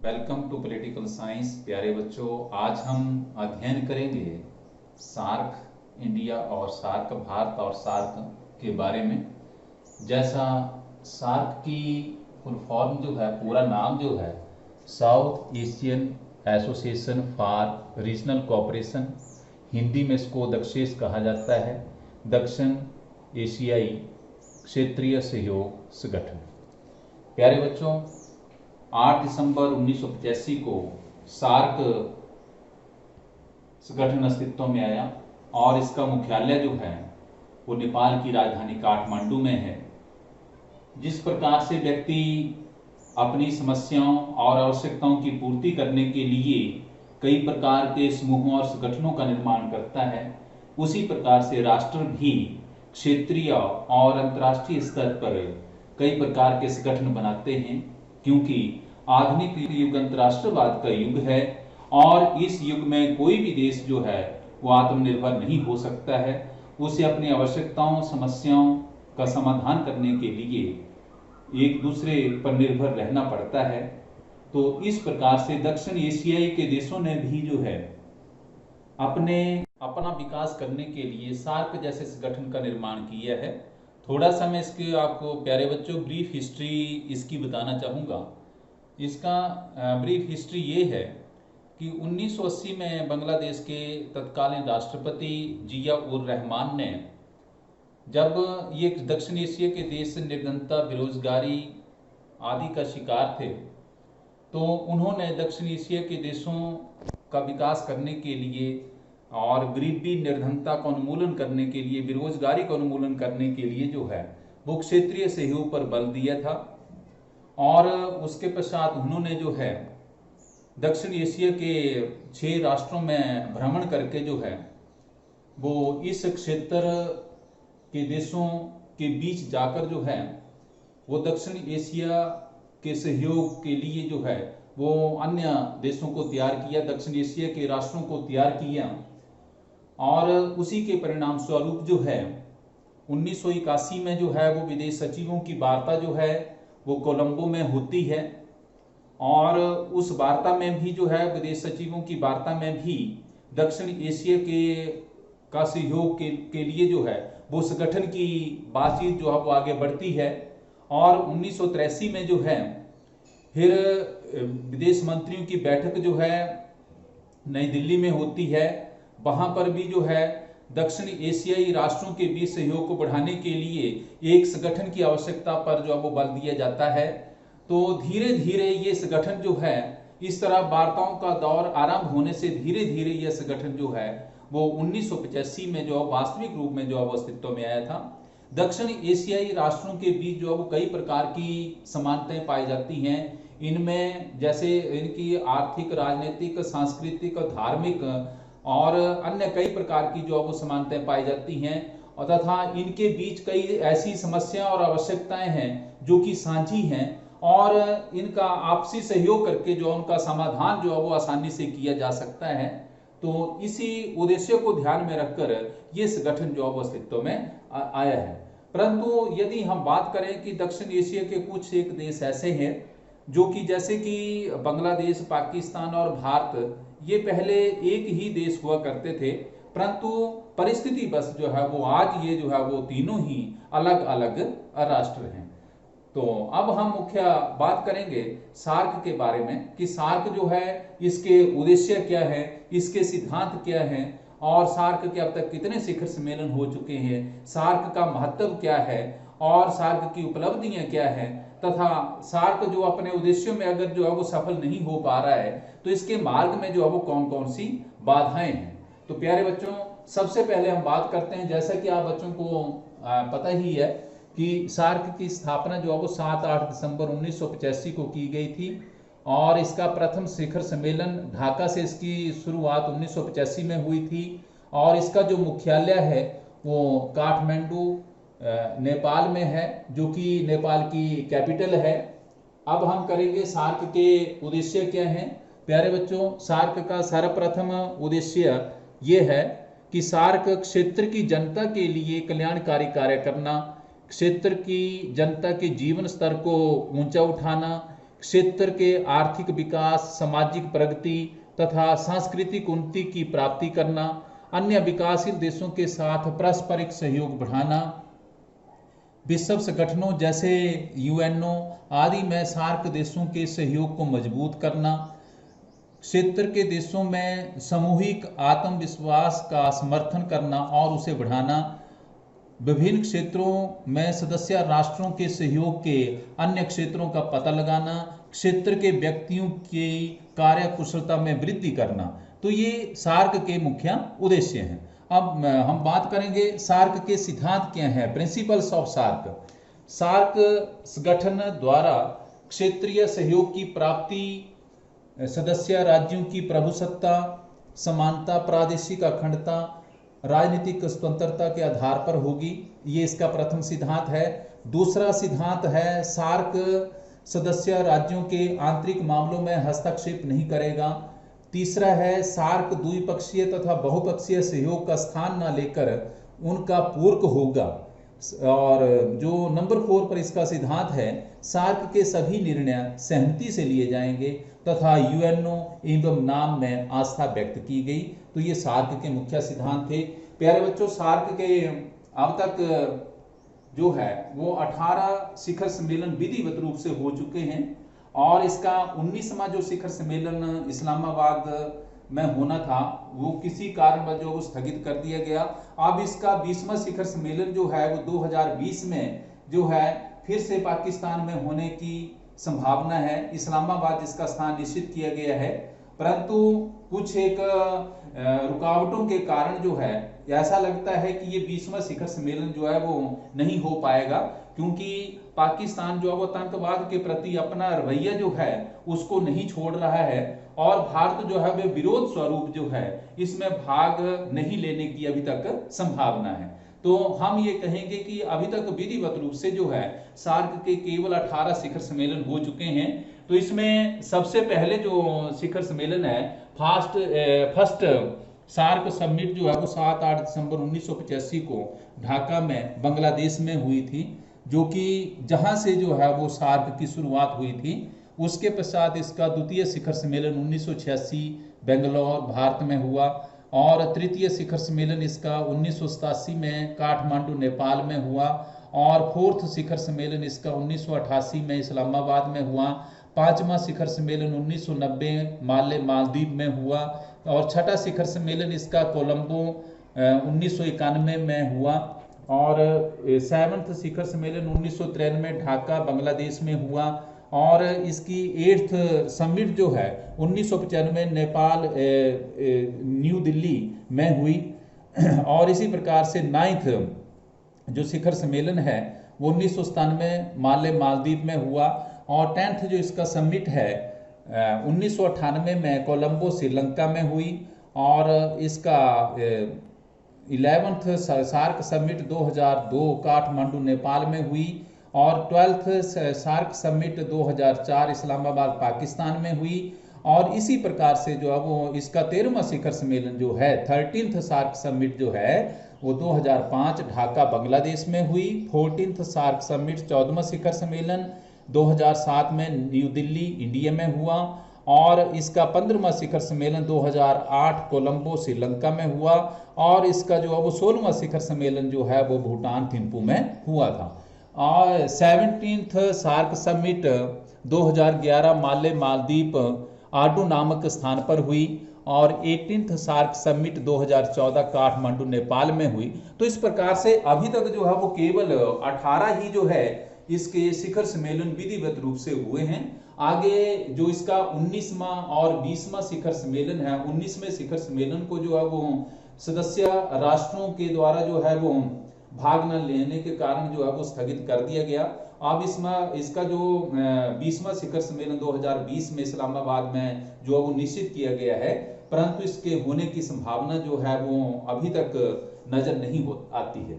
Welcome to political science. प्यारे बच्चों, आज हम अध्ययन करेंगे सार्क इंडिया और सार्क भारत और सार्क के बारे में। जैसा सार्क की फुल फॉर्म जो है, पूरा नाम जो है, south Asian association for regional cooperation, Hindi में इसको दक्षेस कहा जाता है, दक्षिण एशियाई क्षेत्रीय सहयोग संगठन। प्यारे बच्चों, 8 दिसंबर 1985 को सार्क संगठन अस्तित्व में आया और इसका मुख्यालय जो है वो नेपाल की राजधानी काठमांडू में है। जिस प्रकार से व्यक्ति अपनी समस्याओं और आवश्यकताओं की पूर्ति करने के लिए कई प्रकार के समूहों और संगठनों का निर्माण करता है, उसी प्रकार से राष्ट्र भी क्षेत्रीय और अंतर्राष्ट्रीय स्तर पर कई प्रकार के संगठन बनाते हैं, क्योंकि आधुनिक युग अंतर्राष्ट्रवाद का युग है और इस युग में कोई भी देश जो है वो आत्मनिर्भर नहीं हो सकता है। उसे अपनी आवश्यकताओं समस्याओं का समाधान करने के लिए एक दूसरे पर निर्भर रहना पड़ता है। तो इस प्रकार से दक्षिण एशियाई के देशों ने भी जो है अपना विकास करने के लिए सार्क जैसे संगठन का निर्माण किया है। थोड़ा सा मैं इसके आपको प्यारे बच्चों ब्रीफ हिस्ट्री इसकी बताना चाहूँगा। इसका ब्रीफ हिस्ट्री ये है कि 1980 में बांग्लादेश के तत्कालीन राष्ट्रपति जिया उर रहमान ने, जब ये दक्षिण एशिया के देश निर्धनता बेरोजगारी आदि का शिकार थे, तो उन्होंने दक्षिण एशिया के देशों का विकास करने के लिए और गरीबी निर्धनता का उन्मूलन करने के लिए, बेरोजगारी का उन्मूलन करने के लिए जो है वो क्षेत्रीय सहयोग पर बल दिया था। और उसके पश्चात उन्होंने जो है दक्षिण एशिया के 6 राष्ट्रों में भ्रमण करके जो है वो इस क्षेत्र के देशों के बीच जाकर जो है वो दक्षिण एशिया के सहयोग के लिए जो है वो अन्य देशों को तैयार किया, दक्षिण एशिया के राष्ट्रों को तैयार किया। और उसी के परिणाम स्वरूप जो है 1981 में जो है वो विदेश सचिवों की वार्ता जो है वो कोलंबो में होती है। और उस वार्ता में भी जो है विदेश सचिवों की वार्ता में भी दक्षिण एशिया का सहयोग के लिए जो है वो संगठन की बातचीत जो है वो आगे बढ़ती है। और 1983 में जो है फिर विदेश मंत्रियों की बैठक जो है नई दिल्ली में होती है। वहां पर भी जो है दक्षिण एशियाई राष्ट्रों के बीच सहयोग को बढ़ाने के लिए एक संगठन की आवश्यकता पर जो है वो बल दिया जाता है। तो धीरे धीरे ये संगठन जो है, इस तरह वार्ताओं का दौर आरंभ होने से धीरे धीरे यह संगठन जो है वो 1985 में जो वास्तविक रूप में जो है वो अस्तित्व में आया था। दक्षिण एशियाई राष्ट्रों के बीच जो है वो कई प्रकार की समानताएं पाई जाती हैं। इनमें जैसे इनकी आर्थिक, राजनीतिक, सांस्कृतिक, धार्मिक और अन्य कई प्रकार की जो है वो समानताएं पाई जाती हैं, और तथा इनके बीच कई ऐसी समस्या और आवश्यकताएं हैं जो कि साझी हैं और इनका आपसी सहयोग करके जो उनका समाधान जो है वो आसानी से किया जा सकता है। तो इसी उद्देश्य को ध्यान में रखकर ये संगठन जो है वो अस्तित्व में आया है। परंतु यदि हम बात करें कि दक्षिण एशिया के कुछ एक देश ऐसे हैं जो कि जैसे कि बांग्लादेश, पाकिस्तान और भारत, ये पहले एक ही देश हुआ करते थे, परंतु परिस्थिति बस जो है वो आज ये जो है वो तीनों ही अलग अलग राष्ट्र हैं। तो अब हम मुख्य बात करेंगे सार्क के बारे में कि सार्क जो है इसके उद्देश्य क्या है, इसके सिद्धांत क्या हैं और सार्क के अब तक कितने शिखर सम्मेलन हो चुके हैं, सार्क का महत्व क्या है और सार्क की उपलब्धियां क्या है, तथा सार्क जो अपने उद्देश्यों में अगर जो है वो सफल नहीं हो पा रहा है तो इसके मार्ग में जो है वो कौन कौन सी बाधाएं हैं। तो प्यारे बच्चों, सबसे पहले हम बात करते हैं, जैसा कि आप बच्चों को पता ही है कि सार्क की स्थापना जो है वो 7-8 दिसंबर 1985 को की गई थी और इसका प्रथम शिखर सम्मेलन ढाका से इसकी शुरुआत 1985 में हुई थी। और इसका जो मुख्यालय है वो काठमांडू नेपाल में है, जो कि नेपाल की कैपिटल है। अब हम करेंगे सार्क के उद्देश्य क्या हैं। प्यारे बच्चों, सार्क का सर्वप्रथम उद्देश्य ये है कि सार्क क्षेत्र की जनता के लिए कल्याणकारी कार्य करना, क्षेत्र की जनता के जीवन स्तर को ऊंचा उठाना, क्षेत्र के आर्थिक विकास, सामाजिक प्रगति तथा सांस्कृतिक उन्नति की प्राप्ति करना, अन्य विकासशील देशों के साथ पारस्परिक सहयोग बढ़ाना, विश्व संगठनों जैसे यूएनओ आदि में सार्क देशों के सहयोग को मजबूत करना, क्षेत्र के देशों में सामूहिक आत्मविश्वास का समर्थन करना और उसे बढ़ाना, विभिन्न क्षेत्रों में सदस्य राष्ट्रों के सहयोग के अन्य क्षेत्रों का पता लगाना, क्षेत्र के व्यक्तियों की कार्यकुशलता में वृद्धि करना। तो ये सार्क के मुख्य उद्देश्य हैं। अब हम बात करेंगे सार्क के सिद्धांत क्या हैं, प्रिंसिपल्स ऑफ सार्क। सार्क संगठन द्वारा क्षेत्रीय सहयोग की प्राप्ति सदस्य राज्यों की प्रभुसत्ता, समानता, प्रादेशिक अखंडता, राजनीतिक स्वतंत्रता के आधार पर होगी। ये इसका प्रथम सिद्धांत है। दूसरा सिद्धांत है सार्क सदस्य राज्यों के आंतरिक मामलों में हस्तक्षेप नहीं करेगा। तीसरा है सार्क द्विपक्षीय तथा बहुपक्षीय सहयोग का स्थान न लेकर उनका पूरक होगा। और जो नंबर 4 पर इसका सिद्धांत है, सार्क के सभी निर्णय सहमति से लिए जाएंगे तथा यूएनओ एवं नाम में आस्था व्यक्त की गई। तो ये सार्क के मुख्य सिद्धांत थे। प्यारे बच्चों, सार्क के अब तक जो है वो 18 शिखर सम्मेलन विधिवत रूप से हो चुके हैं और इसका 19वां जो शिखर सम्मेलन इस्लामाबाद में होना था वो किसी कारणवश जो स्थगित कर दिया गया। अब इसका 20वां शिखर सम्मेलन जो है वो 2020 में जो है फिर से पाकिस्तान में होने की संभावना है। इस्लामाबाद इसका स्थान निश्चित किया गया है, परंतु कुछ एक रुकावटों के कारण जो है ऐसा लगता है कि ये 20वां शिखर सम्मेलन जो है वो नहीं हो पाएगा, क्योंकि पाकिस्तान जो है वो आतंकवाद के प्रति अपना रवैया जो है उसको नहीं छोड़ रहा है और भारत जो है वो विरोध स्वरूप जो है इसमें भाग नहीं लेने की अभी तक संभावना है। तो हम ये कहेंगे कि अभी तक विधिवत रूप से जो है सार्क के केवल 18 शिखर सम्मेलन हो चुके हैं। तो इसमें सबसे पहले जो शिखर सम्मेलन है फर्स्ट सार्क समिट जो है वो 7-8 दिसंबर 1985 को ढाका में बांग्लादेश में हुई थी, जो कि जहां से जो है वो सार्क की शुरुआत हुई थी। उसके पश्चात इसका द्वितीय शिखर सम्मेलन 1986 बेंगलोर भारत में हुआ और तृतीय शिखर सम्मेलन इसका 1987 में काठमांडू नेपाल में हुआ और फोर्थ शिखर सम्मेलन इसका 1988 में इस्लामाबाद में हुआ। पांचवा शिखर सम्मेलन 1990 मालदीव में हुआ और छठा शिखर सम्मेलन इसका कोलंबो 1991 में हुआ और सेवंथ शिखर सम्मेलन 1993 ढाका बांग्लादेश में हुआ और इसकी 8th समिट जो है 1995 नेपाल न्यू दिल्ली में हुई और इसी प्रकार से 9th जो शिखर सम्मेलन है वो 1997 मालदीव में हुआ और 10th जो इसका समिट है 1998 में कोलंबो श्रीलंका में हुई और इसका 11th SAARC summit 2002 Kathmandu Nepal में हुई और 12th SAARC summit 2004 Islamabad Pakistan में हुई और इसी प्रकार से जो है वो इसका 13वां शिखर सम्मेलन जो है 13th सार्क समिट जो है वो 2005 ढाका बांग्लादेश में हुई। 14th सार्क समिट 14वां शिखर सम्मेलन 2007 में न्यू दिल्ली इंडिया में हुआ और इसका 15वां शिखर सम्मेलन 2008 कोलंबो श्रीलंका में हुआ और इसका जो है वो 16वां शिखर सम्मेलन जो है वो भूटान थिम्पू में हुआ था। और 17th सार्क समिट 2011 मालदीव आडू नामक स्थान पर हुई और 18th SAARC summit 2014 Kathmandu Nepal में हुई। तो इस प्रकार से अभी तक जो है वो केवल 18 ही जो है इसके शिखर सम्मेलन विधिवत रूप से हुए हैं। आगे जो इसका 19वां और 20वां शिखर सम्मेलन है, 19वें शिखर सम्मेलन को जो है वो सदस्य राष्ट्रों के द्वारा जो है वो भाग न लेने के कारण जो है वो स्थगित कर दिया गया। अब इसका जो 20वां शिखर सम्मेलन 2020 में इस्लामाबाद में जो है वो निश्चित किया गया है, परंतु इसके होने की संभावना जो है वो अभी तक नजर नहीं आती है।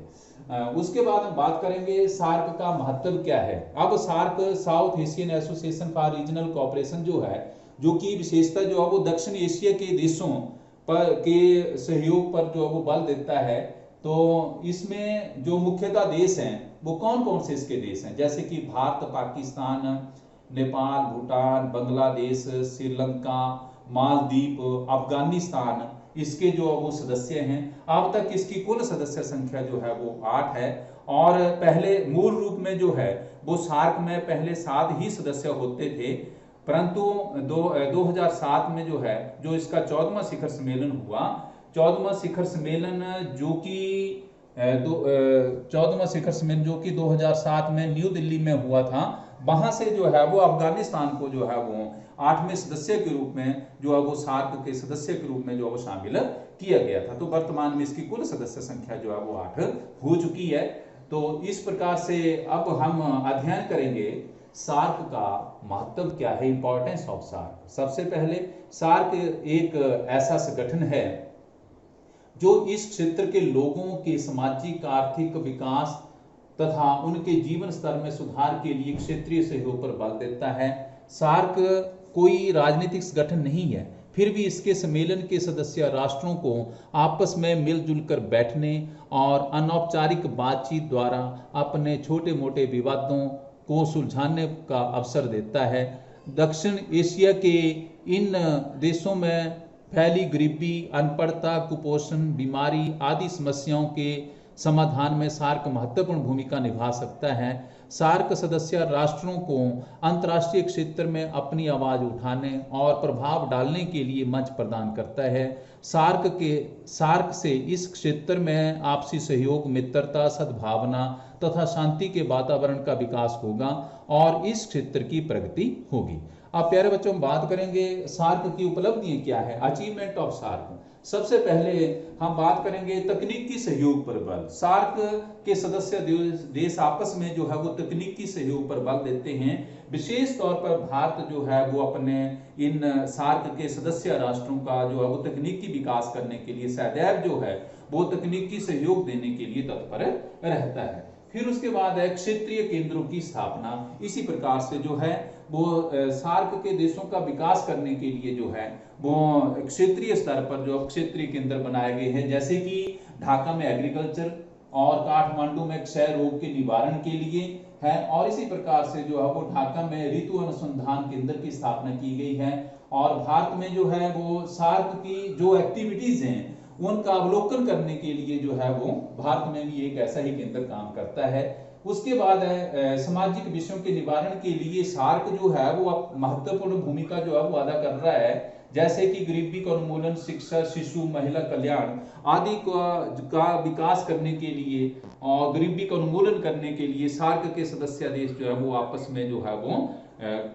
उसके बाद हम बात करेंगे सार्क का महत्व क्या है। अब SAARC South Asian association for regional cooperation जो है, जो की विशेषता जो है वो दक्षिण एशिया के देशों पर के सहयोग पर जो है वो बल देता है। तो इसमें जो मुख्यतः देश हैं वो कौन कौन से इसके देश हैं, जैसे कि भारत, पाकिस्तान, नेपाल, भूटान, बांग्लादेश, श्रीलंका, मालदीव, अफगानिस्तान, इसके जो वो सदस्य हैं। अब तक इसकी कुल सदस्य संख्या जो है वो 8 है। और पहले मूल रूप में जो है वो सार्क में पहले 7 ही सदस्य होते थे, परंतु 2007 में जो है जो इसका 14वां शिखर सम्मेलन हुआ, 14वां शिखर सम्मेलन जो कि 14वां शिखर सम्मेलन जो कि 2007 में न्यू दिल्ली में हुआ था, वहां से जो है वो अफगानिस्तान को जो है वो 8वें सदस्य के रूप में जो है वो सार्क के सदस्य के रूप में जो है वो शामिल किया गया था। तो वर्तमान में इसकी कुल सदस्य संख्या जो है वो 8 हो चुकी है। तो इस प्रकार से अब हम अध्ययन करेंगे सार्क का महत्व क्या है, इंपॉर्टेंस ऑफ सार्क। सबसे पहले सार्क एक ऐसा संगठन है जो इस क्षेत्र के लोगों के सामाजिक आर्थिक विकास तथा उनके जीवन स्तर में सुधार के लिए क्षेत्रीय सहयोग पर बल देता है। सार्क कोई राजनीतिक संगठन नहीं है, फिर भी इसके सम्मेलन के सदस्य राष्ट्रों को आपस में मिलजुल कर बैठने और अनौपचारिक बातचीत द्वारा अपने छोटे मोटे विवादों को सुलझाने का अवसर देता है। दक्षिण एशिया के इन देशों में फैली गरीबी, अनपढ़ता, कुपोषण, बीमारी आदि समस्याओं के समाधान में सार्क महत्वपूर्ण भूमिका निभा सकता है। सार्क सदस्य राष्ट्रों को अंतर्राष्ट्रीय क्षेत्र में अपनी आवाज उठाने और प्रभाव डालने के लिए मंच प्रदान करता है। सार्क से इस क्षेत्र में आपसी सहयोग, मित्रता, सद्भावना तथा शांति के वातावरण का विकास होगा और इस क्षेत्र की प्रगति होगी। अब प्यारे बच्चों, बात करेंगे सार्क की उपलब्धियां क्या है, अचीवमेंट ऑफ सार्क। सबसे पहले हम बात करेंगे तकनीकी सहयोग पर बल। सार्क के सदस्य देश आपस में जो है वो तकनीकी सहयोग पर बल देते हैं। विशेष तौर पर भारत जो है वो अपने इन सार्क के सदस्य राष्ट्रों का जो है वो तकनीकी विकास करने के लिए सदैव जो है वो तकनीकी सहयोग देने के लिए तत्पर रहता है। फिर उसके बाद है क्षेत्रीय केंद्रों की स्थापना। इसी प्रकार से जो है वो सार्क के देशों का विकास करने के लिए जो है वो क्षेत्रीय स्तर पर जो क्षेत्रीय केंद्र बनाए गए हैं, जैसे कि ढाका में एग्रीकल्चर और काठमांडू में क्षय रोग के निवारण के लिए है। और इसी प्रकार से जो है वो ढाका में ऋतु अनुसंधान केंद्र की स्थापना की गई है। और भारत में जो है वो सार्क की जो एक्टिविटीज हैं उनका अवलोकन करने के लिए जो है वो भारत में भी एक ऐसा ही केंद्र काम करता है। उसके बाद है सामाजिक विषयों के निवारण के लिए सार्क जो है वो महत्वपूर्ण भूमिका जो है वो अदा कर रहा है, जैसे कि गरीबी का उन्मूलन, शिक्षा, शिशु महिला कल्याण आदि का विकास करने के लिए और गरीबी का उन्मूलन करने के लिए सार्क के सदस्य देश जो है वो आपस में जो है वो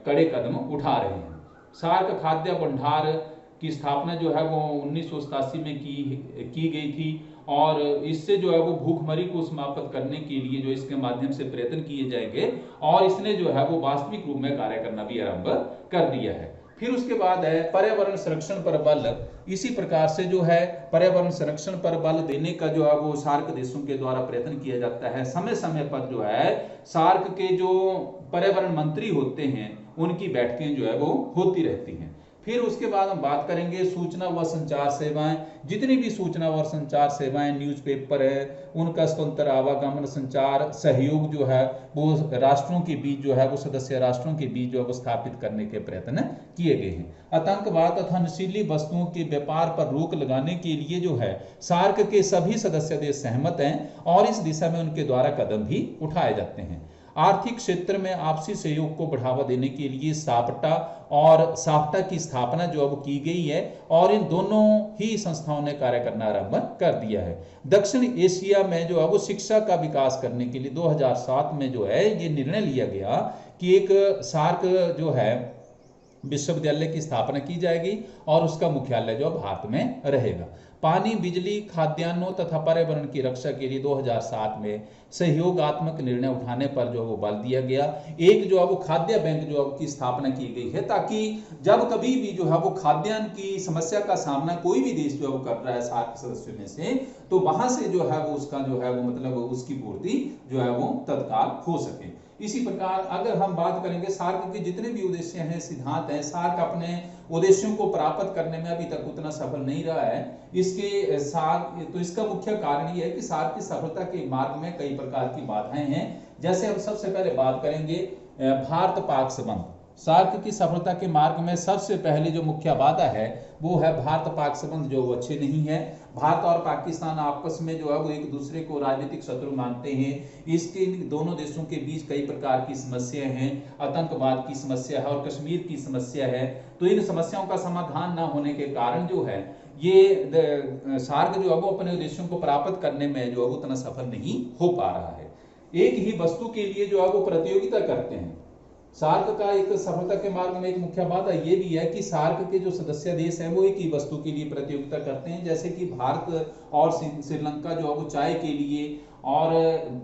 कड़े कदम उठा रहे हैं। सार्क खाद्य भंडार की स्थापना जो है वो 1987 में की गई थी और इससे जो है वो भूखमरी को समाप्त करने के लिए जो इसके माध्यम से प्रयत्न किए जाएंगे और इसने जो है वो वास्तविक रूप में कार्य करना भी आरंभ कर दिया है। फिर उसके बाद है पर्यावरण संरक्षण पर बल। इसी प्रकार से जो है पर्यावरण संरक्षण पर बल देने का जो है वो सार्क देशों के द्वारा प्रयत्न किया जाता है। समय समय पर जो है सार्क के जो पर्यावरण मंत्री होते हैं उनकी बैठकें जो है वो होती रहती हैं। फिर उसके बाद हम बात करेंगे सूचना व संचार सेवाएं। जितनी भी सूचना और संचार सेवाएं, न्यूज़पेपर है, उनका स्वतंत्र आवागमन, संचार सहयोग जो है वो राष्ट्रों के बीच जो है वो सदस्य राष्ट्रों के बीच जो है वो स्थापित करने के प्रयत्न किए गए हैं। आतंकवाद तथा नशीली वस्तुओं के व्यापार पर रोक लगाने के लिए जो है सार्क के सभी सदस्य देश सहमत हैं और इस दिशा में उनके द्वारा कदम भी उठाए जाते हैं। आर्थिक क्षेत्र में आपसी सहयोग को बढ़ावा देने के लिए साप्टा और साप्टा की स्थापना जो अब की गई है और इन दोनों ही संस्थाओं ने कार्य करना आरंभ कर दिया है। दक्षिण एशिया में जो है वो शिक्षा का विकास करने के लिए 2007 में जो है ये निर्णय लिया गया कि एक सार्क जो है विश्वविद्यालय की स्थापना की जाएगी और उसका मुख्यालय जो भारत में रहेगा। पानी, बिजली, खाद्यान्नों तथा पर्यावरण की रक्षा के लिए 2007 में सहयोगात्मक निर्णय उठाने पर जो वो बल दिया गया। एक जो है वो खाद्य बैंक जो है की स्थापना की गई है ताकि जब कभी भी जो है वो खाद्यान्न की समस्या का सामना कोई भी देश जो है वो कर रहा है सार्क सदस्यों में से, तो वहां से जो है वो उसका जो है वो मतलब उसकी पूर्ति जो है वो तत्काल हो सके। इसी प्रकार अगर हम बात करेंगे सार्क के जितने भी उद्देश्य हैं, सिद्धांत हैं, सार्क अपने उद्देश्यों को प्राप्त करने में अभी तक उतना सफल नहीं रहा है। इसके साथ तो इसका मुख्य कारण ये है कि सार्क की सफलता के मार्ग में कई प्रकार की बाधाएं हैं। जैसे हम सबसे पहले बात करेंगे भारत पाक संबंध। सार्क की सफलता के मार्ग में सबसे पहले जो मुख्य बाधा है वो है भारत पाक संबंध जो वो अच्छे नहीं है। भारत और पाकिस्तान आपस में जो है वो एक दूसरे को राजनीतिक शत्रु मानते हैं। इसके दोनों देशों के बीच कई प्रकार की समस्याएं हैं, आतंकवाद की समस्या है और कश्मीर की समस्या है। तो इन समस्याओं का समाधान न होने के कारण जो है ये सार्क जो है वो अपने उद्देश्यों को प्राप्त करने में जो है वो उतना सफल नहीं हो पा रहा है। एक ही वस्तु के लिए जो है वो प्रतियोगिता करते हैं। सार्क का एक सफलता के मार्ग में एक मुख्य बात ये भी है कि सार्क के जो सदस्य देश हैं वो एक ही वस्तु के लिए प्रतियोगिता करते हैं, जैसे कि भारत और श्रीलंका जो है वो चाय के लिए, और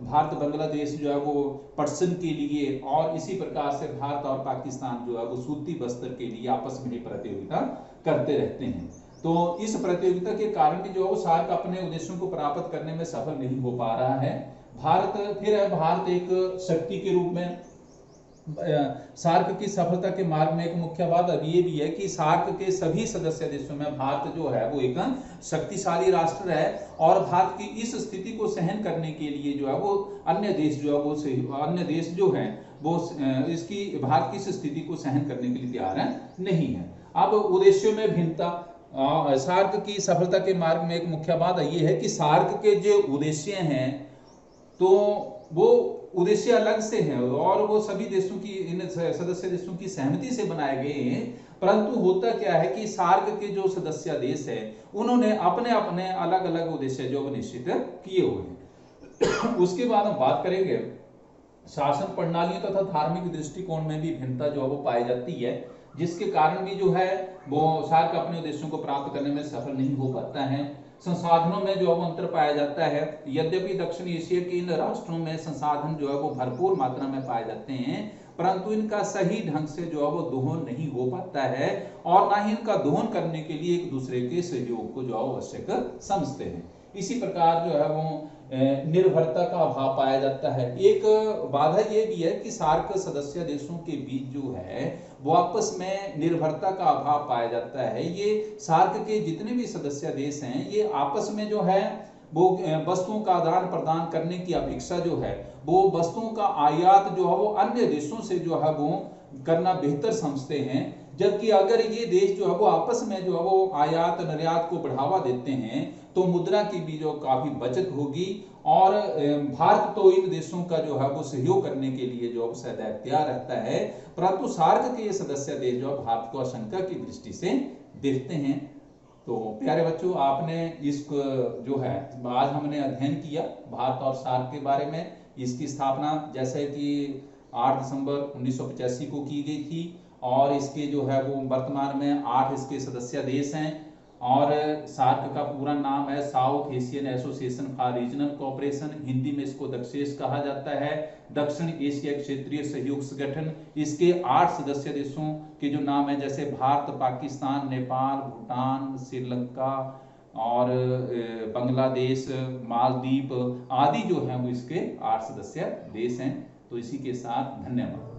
भारत बांग्लादेश जो है वो पटसन के लिए, और इसी प्रकार से भारत और पाकिस्तान जो है वो सूती वस्त्र के लिए आपस में ही प्रतियोगिता करते रहते हैं। तो इस प्रतियोगिता के कारण भी जो है वो सार्क अपने उद्देश्यों को प्राप्त करने में सफल नहीं हो पा रहा है। भारत एक शक्ति के रूप में सार्क की सफलता के मार्ग में एक मुख्य बात अब ये भी है कि सार्क के सभी सदस्य देशों में भारत जो है वो एक शक्तिशाली राष्ट्र है, और भारत की इस स्थिति को सहन करने के लिए जो है वो अन्य देश जो है वो इसकी भारत की इस स्थिति को सहन करने के लिए तैयार नहीं है। अब उद्देश्यों में भिन्नता, सार्क की सफलता के मार्ग में एक मुख्य बात ये है कि सार्क के जो उद्देश्य हैं तो वो उद्देश्य अलग से हैं और वो सभी देशों की, इन सदस्य देशों की सहमति से बनाए गए हैं। परंतु होता क्या है कि सार्क के जो सदस्य देश है उन्होंने अपने अपने अलग अलग उद्देश्य जो निश्चित किए हुए हैं। उसके बाद हम बात करेंगे शासन प्रणालियों तथा धार्मिक दृष्टिकोण में भी भिन्नता जो है वो पाई जाती है, जिसके कारण भी जो है वो सार्क अपने उद्देश्यों को प्राप्त करने में सफल नहीं हो पाता है। संसाधनों में जो है वो अंतर पाया जाता है। यद्यपि दक्षिण एशिया के इन राष्ट्रों में संसाधन जो है वो भरपूर मात्रा में पाए जाते हैं, परंतु इनका सही ढंग से जो है वो दोहन नहीं हो पाता है, और ना ही इनका दोहन करने के लिए एक दूसरे के सहयोग को जो है आवश्यक समझते हैं। इसी प्रकार जो है वो निर्भरता का अभाव पाया जाता है। एक बाधा ये भी है कि सार्क सदस्य देशों के बीच जो है वो आपस में निर्भरता का अभाव पाया जाता है। ये सार्क के जितने भी सदस्य देश हैं ये आपस में जो है वो वस्तुओं का आदान प्रदान करने की अपेक्षा जो है वो वस्तुओं का आयात जो है वो अन्य देशों से जो है वो करना बेहतर समझते हैं। जबकि अगर ये देश जो है वो आपस में जो है वो आयात निर्यात को बढ़ावा देते हैं तो मुद्रा की भी जो काफी बचत होगी, और भारत तो इन देशों का जो है वो सहयोग करने के लिए जो सदैव तैयार रहता है। परंतु सार्क के ये सदस्य देश जो भारत को आशंका की दृष्टि से देखते हैं। तो प्यारे बच्चों, आपने इस जो है आज हमने अध्ययन किया भारत और सार्क के बारे में। इसकी स्थापना जैसे कि 8 दिसंबर 1985 को की गई थी, और इसके जो है वो वर्तमान में 8 इसके सदस्य देश हैं, और सार्क का पूरा नाम है south Asian association for regional cooperation. Hindi में इसको दक्षेस कहा जाता है, दक्षिण एशिया क्षेत्रीय सहयोग संगठन। इसके 8 सदस्य देशों के जो नाम है जैसे भारत, पाकिस्तान, नेपाल, भूटान, श्रीलंका और बांग्लादेश, मालदीव आदि जो है वो इसके 8 सदस्य देश हैं। तो इसी के साथ धन्यवाद।